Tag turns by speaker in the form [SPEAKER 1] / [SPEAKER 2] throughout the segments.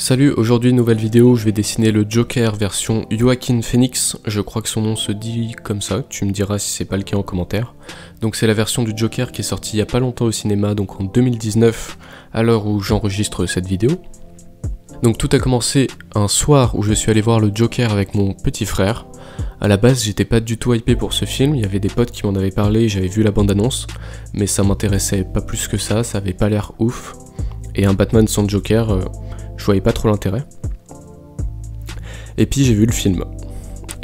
[SPEAKER 1] Salut, aujourd'hui nouvelle vidéo, je vais dessiner le Joker version Joaquin Phoenix, je crois que son nom se dit comme ça, tu me diras si c'est pas le cas en commentaire. Donc c'est la version du Joker qui est sortie il y a pas longtemps au cinéma, donc en 2019, à l'heure où j'enregistre cette vidéo. Donc tout a commencé un soir où je suis allé voir le Joker avec mon petit frère. À la base j'étais pas du tout hypé pour ce film, il y avait des potes qui m'en avaient parlé, j'avais vu la bande-annonce, mais ça m'intéressait pas plus que ça avait pas l'air ouf. Et un Batman sans Joker... je voyais pas trop l'intérêt. Et puis j'ai vu le film.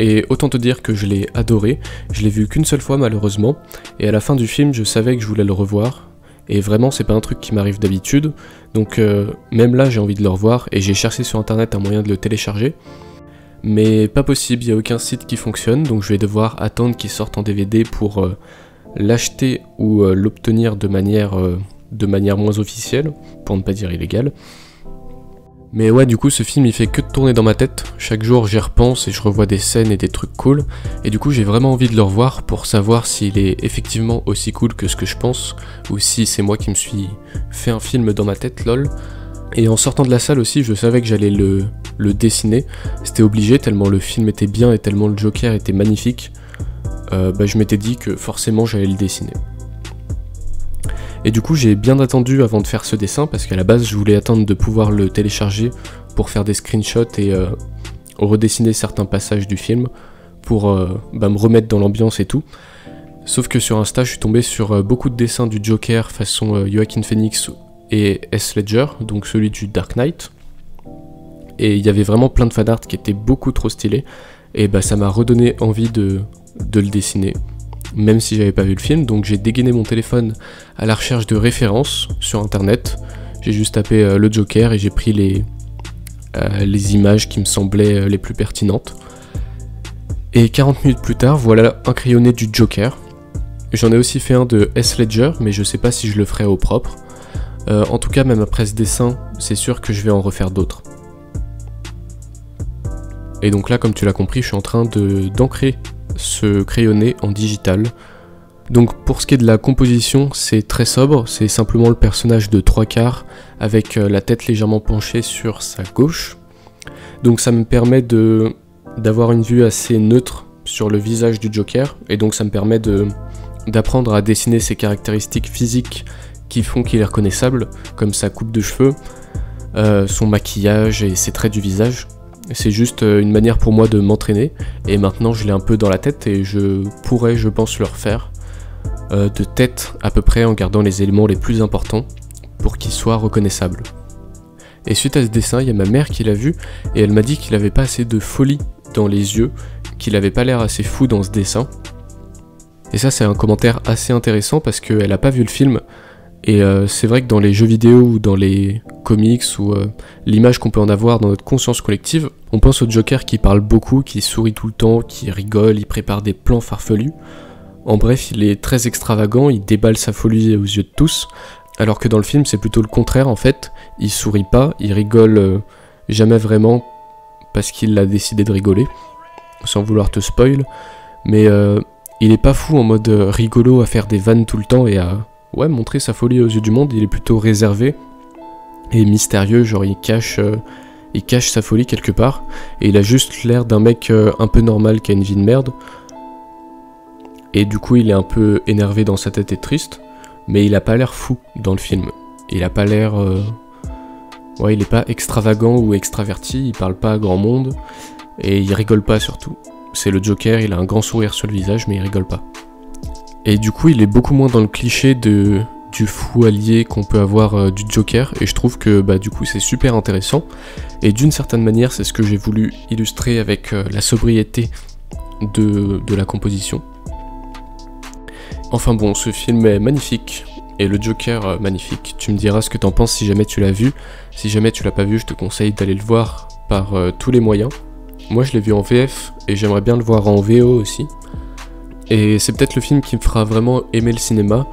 [SPEAKER 1] Et autant te dire que je l'ai adoré, je l'ai vu qu'une seule fois malheureusement, et à la fin du film je savais que je voulais le revoir, et vraiment c'est pas un truc qui m'arrive d'habitude, donc même là j'ai envie de le revoir, et j'ai cherché sur internet un moyen de le télécharger, mais pas possible, il n'y a aucun site qui fonctionne, donc je vais devoir attendre qu'il sorte en DVD pour l'acheter ou l'obtenir de manière moins officielle, pour ne pas dire illégale. Mais ouais, du coup ce film il fait que de tourner dans ma tête, chaque jour j'y repense et je revois des scènes et des trucs cool, et du coup j'ai vraiment envie de le revoir pour savoir s'il est effectivement aussi cool que ce que je pense, ou si c'est moi qui me suis fait un film dans ma tête, lol. Et en sortant de la salle aussi, je savais que j'allais le dessiner, c'était obligé tellement le film était bien et tellement le Joker était magnifique, je m'étais dit que forcément j'allais le dessiner. Et du coup j'ai bien attendu avant de faire ce dessin parce qu'à la base je voulais attendre de pouvoir le télécharger pour faire des screenshots et redessiner certains passages du film pour me remettre dans l'ambiance et tout. Sauf que sur Insta je suis tombé sur beaucoup de dessins du Joker façon Joaquin Phoenix et Heath Ledger, donc celui du Dark Knight. Et il y avait vraiment plein de fanart qui étaient beaucoup trop stylés et ça m'a redonné envie de le dessiner. Même si j'avais pas vu le film, donc j'ai dégainé mon téléphone à la recherche de références sur internet. J'ai juste tapé le Joker et j'ai pris les images qui me semblaient les plus pertinentes. Et 40 minutes plus tard, voilà un crayonné du Joker. J'en ai aussi fait un de Heath Ledger, mais je sais pas si je le ferai au propre. En tout cas, même après ce dessin, c'est sûr que je vais en refaire d'autres. Et donc là, comme tu l'as compris, je suis en train d'ancrer ce crayonné en digital. Donc pour ce qui est de la composition, c'est très sobre, c'est simplement le personnage de 3/4 avec la tête légèrement penchée sur sa gauche. Donc ça me permet d'avoir une vue assez neutre sur le visage du Joker, et donc ça me permet d'apprendre à dessiner ses caractéristiques physiques qui font qu'il est reconnaissable, comme sa coupe de cheveux, son maquillage et ses traits du visage. C'est juste une manière pour moi de m'entraîner, et maintenant je l'ai un peu dans la tête et je pourrais, je pense, le refaire de tête à peu près en gardant les éléments les plus importants pour qu'il soit reconnaissable. Et suite à ce dessin, il y a ma mère qui l'a vu et elle m'a dit qu'il avait pas assez de folie dans les yeux, qu'il avait pas l'air assez fou dans ce dessin. Et ça c'est un commentaire assez intéressant parce qu'elle a pas vu le film. Et c'est vrai que dans les jeux vidéo ou dans les comics ou l'image qu'on peut en avoir dans notre conscience collective, on pense au Joker qui parle beaucoup, qui sourit tout le temps, qui rigole, il prépare des plans farfelus. En bref, il est très extravagant, il déballe sa folie aux yeux de tous, alors que dans le film c'est plutôt le contraire en fait, il sourit pas, il rigole jamais vraiment parce qu'il a décidé de rigoler, sans vouloir te spoil, mais il est pas fou en mode rigolo à faire des vannes tout le temps et à... ouais, montrer sa folie aux yeux du monde, il est plutôt réservé et mystérieux, genre il cache sa folie quelque part, et il a juste l'air d'un mec un peu normal qui a une vie de merde, et du coup il est un peu énervé dans sa tête et triste, mais il a pas l'air fou dans le film, il a pas l'air... ouais, il est pas extravagant ou extraverti, il parle pas à grand monde, et il rigole pas surtout. C'est le Joker, il a un grand sourire sur le visage, mais il rigole pas. Et du coup il est beaucoup moins dans le cliché du fou allié qu'on peut avoir du Joker, et je trouve que du coup c'est super intéressant, et d'une certaine manière c'est ce que j'ai voulu illustrer avec la sobriété de la composition. Enfin bon, ce film est magnifique, et le Joker magnifique, tu me diras ce que t'en penses si jamais tu l'as vu. Si jamais tu l'as pas vu, je te conseille d'aller le voir par tous les moyens. Moi je l'ai vu en VF, et j'aimerais bien le voir en VO aussi. Et c'est peut-être le film qui me fera vraiment aimer le cinéma,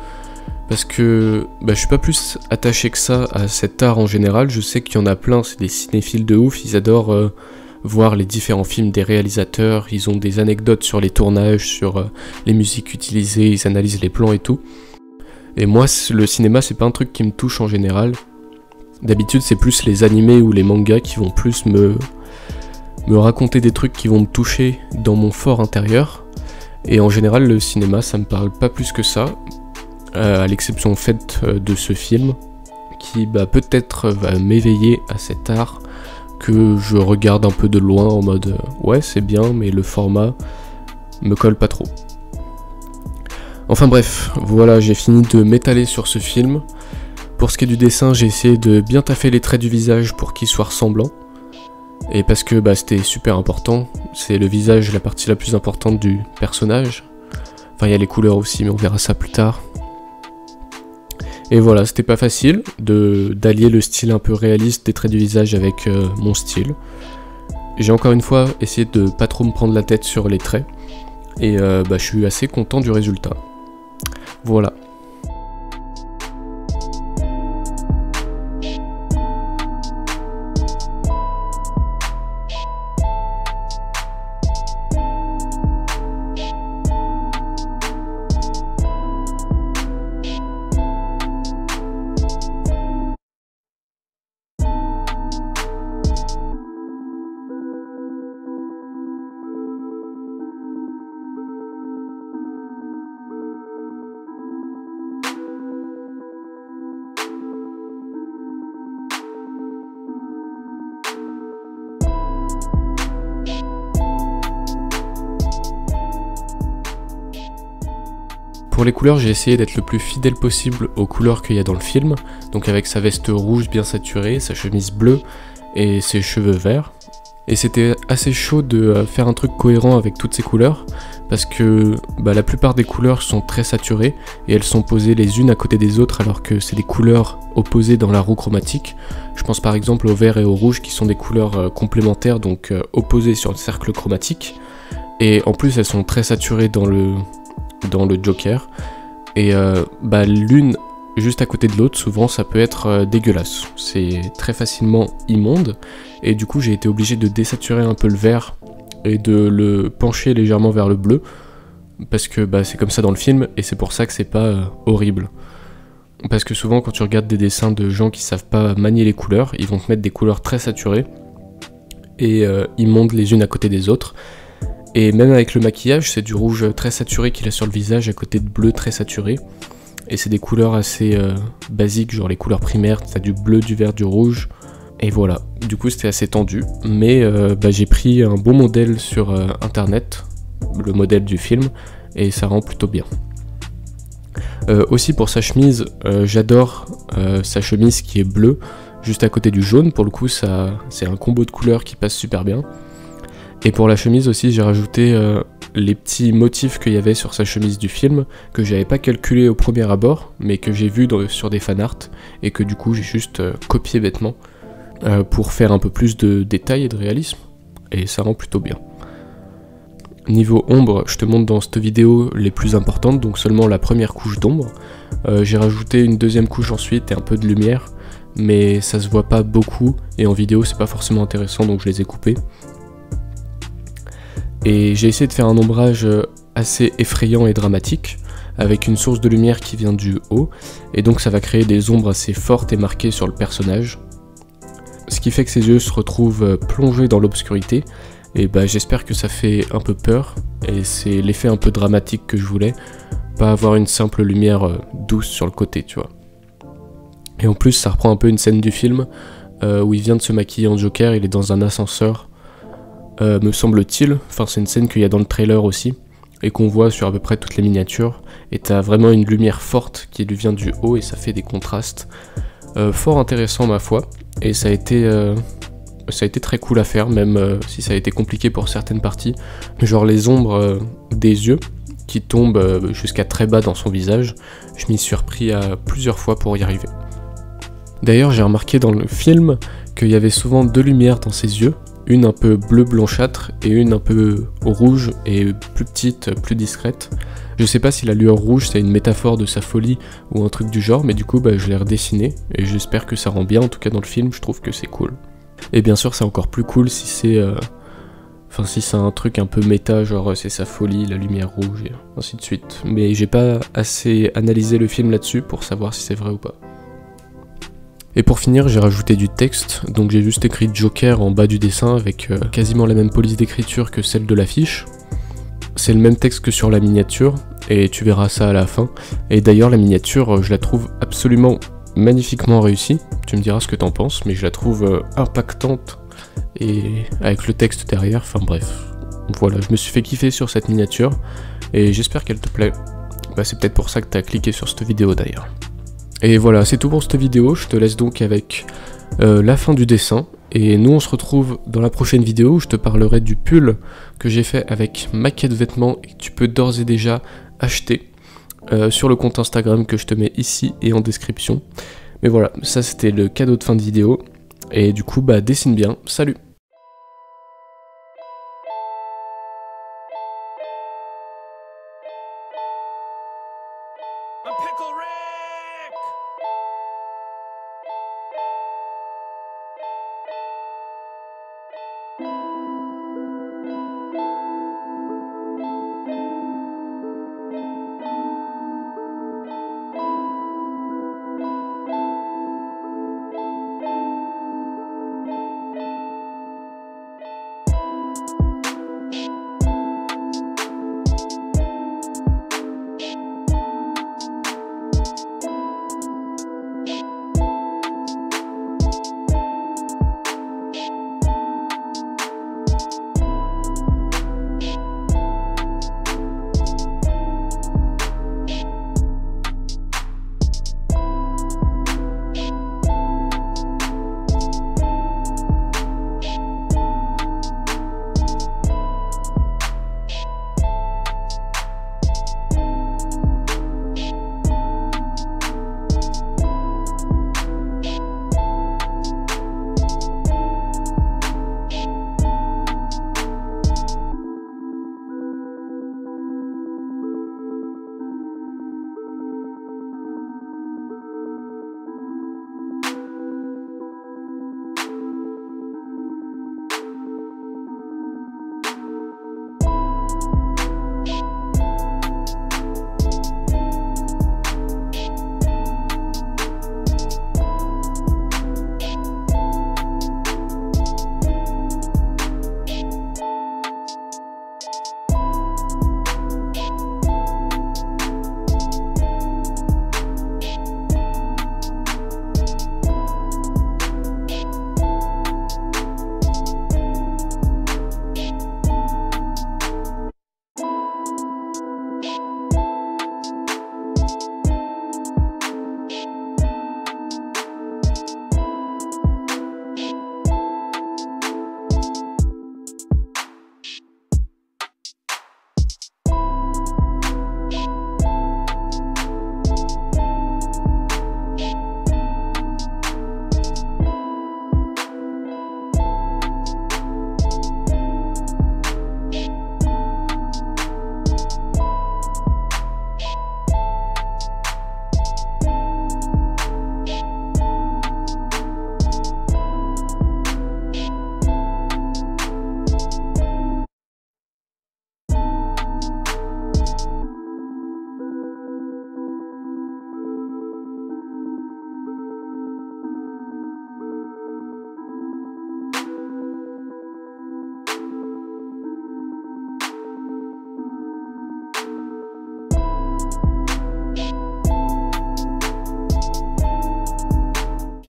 [SPEAKER 1] parce que je suis pas plus attaché que ça à cet art en général. Je sais qu'il y en a plein, c'est des cinéphiles de ouf, ils adorent voir les différents films des réalisateurs, ils ont des anecdotes sur les tournages, sur les musiques utilisées, ils analysent les plans et tout. Et moi, le cinéma, c'est pas un truc qui me touche en général. D'habitude c'est plus les animés ou les mangas qui vont plus me raconter des trucs qui vont me toucher dans mon fort intérieur. Et en général le cinéma ça me parle pas plus que ça, à l'exception faite de ce film, qui peut-être va m'éveiller à cet art que je regarde un peu de loin en mode ouais c'est bien mais le format me colle pas trop. Enfin bref, voilà, j'ai fini de m'étaler sur ce film. Pour ce qui est du dessin, j'ai essayé de bien taffer les traits du visage pour qu'ils soient ressemblants. Et parce que c'était super important, c'est le visage la partie la plus importante du personnage. Enfin il y a les couleurs aussi mais on verra ça plus tard. Et voilà, c'était pas facile d'allier le style un peu réaliste des traits du visage avec mon style. J'ai encore une fois essayé de pas trop me prendre la tête sur les traits. Et je suis assez content du résultat. Voilà. Pour les couleurs, j'ai essayé d'être le plus fidèle possible aux couleurs qu'il y a dans le film, donc avec sa veste rouge bien saturée, sa chemise bleue et ses cheveux verts. Et c'était assez chaud de faire un truc cohérent avec toutes ces couleurs, parce que la plupart des couleurs sont très saturées et elles sont posées les unes à côté des autres alors que c'est des couleurs opposées dans la roue chromatique. Je pense par exemple au vert et au rouge qui sont des couleurs complémentaires, donc opposées sur le cercle chromatique. Et en plus elles sont très saturées dans le Joker, et l'une juste à côté de l'autre, souvent ça peut être dégueulasse, c'est très facilement immonde, et du coup j'ai été obligé de désaturer un peu le vert et de le pencher légèrement vers le bleu, parce que c'est comme ça dans le film, et c'est pour ça que c'est pas horrible. Parce que souvent quand tu regardes des dessins de gens qui savent pas manier les couleurs, ils vont te mettre des couleurs très saturées, et immondes les unes à côté des autres. Et même avec le maquillage, c'est du rouge très saturé qu'il a sur le visage à côté de bleu très saturé. Et c'est des couleurs assez basiques, genre les couleurs primaires, t'as du bleu, du vert, du rouge. Et voilà, du coup c'était assez tendu. Mais j'ai pris un bon modèle sur internet, le modèle du film, et ça rend plutôt bien. Aussi pour sa chemise, j'adore sa chemise qui est bleue, juste à côté du jaune. Pour le coup, c'est un combo de couleurs qui passe super bien. Et pour la chemise aussi, j'ai rajouté les petits motifs qu'il y avait sur sa chemise du film, que j'avais pas calculé au premier abord, mais que j'ai vu sur des fanarts, et que du coup j'ai juste copié bêtement, pour faire un peu plus de détails et de réalisme, et ça rend plutôt bien. Niveau ombre, je te montre dans cette vidéo les plus importantes, donc seulement la première couche d'ombre. J'ai rajouté une deuxième couche ensuite et un peu de lumière, mais ça se voit pas beaucoup, et en vidéo c'est pas forcément intéressant, donc je les ai coupés. Et j'ai essayé de faire un ombrage assez effrayant et dramatique, avec une source de lumière qui vient du haut, et donc ça va créer des ombres assez fortes et marquées sur le personnage. Ce qui fait que ses yeux se retrouvent plongés dans l'obscurité, et j'espère que ça fait un peu peur, et c'est l'effet un peu dramatique que je voulais, pas avoir une simple lumière douce sur le côté, tu vois. Et en plus ça reprend un peu une scène du film, où il vient de se maquiller en Joker, il est dans un ascenseur, me semble-t-il, enfin c'est une scène qu'il y a dans le trailer aussi, et qu'on voit sur à peu près toutes les miniatures, et t'as vraiment une lumière forte qui lui vient du haut et ça fait des contrastes fort intéressants ma foi, et ça a été très cool à faire, même si ça a été compliqué pour certaines parties, genre les ombres des yeux qui tombent jusqu'à très bas dans son visage, je m'y suis repris à plusieurs fois pour y arriver. D'ailleurs j'ai remarqué dans le film qu'il y avait souvent deux lumières dans ses yeux, une un peu bleu blanchâtre et une un peu rouge et plus petite, plus discrète. Je sais pas si la lueur rouge c'est une métaphore de sa folie ou un truc du genre, mais du coup je l'ai redessiné et j'espère que ça rend bien, en tout cas dans le film je trouve que c'est cool. Et bien sûr c'est encore plus cool si c'est un truc un peu méta, genre c'est sa folie, la lumière rouge et ainsi de suite. Mais j'ai pas assez analysé le film là-dessus pour savoir si c'est vrai ou pas. Et pour finir, j'ai rajouté du texte, donc j'ai juste écrit Joker en bas du dessin avec quasiment la même police d'écriture que celle de l'affiche. C'est le même texte que sur la miniature, et tu verras ça à la fin. Et d'ailleurs la miniature, je la trouve absolument magnifiquement réussie. Tu me diras ce que t'en penses, mais je la trouve impactante, et avec le texte derrière, enfin bref. Voilà, je me suis fait kiffer sur cette miniature, et j'espère qu'elle te plaît. Bah, c'est peut-être pour ça que t'as cliqué sur cette vidéo d'ailleurs. Et voilà, c'est tout pour cette vidéo, je te laisse donc avec la fin du dessin. Et nous on se retrouve dans la prochaine vidéo où je te parlerai du pull que j'ai fait avec maquette vêtements et que tu peux d'ores et déjà acheter sur le compte Instagram que je te mets ici et en description. Mais voilà, ça c'était le cadeau de fin de vidéo. Et du coup, bah dessine bien, salut!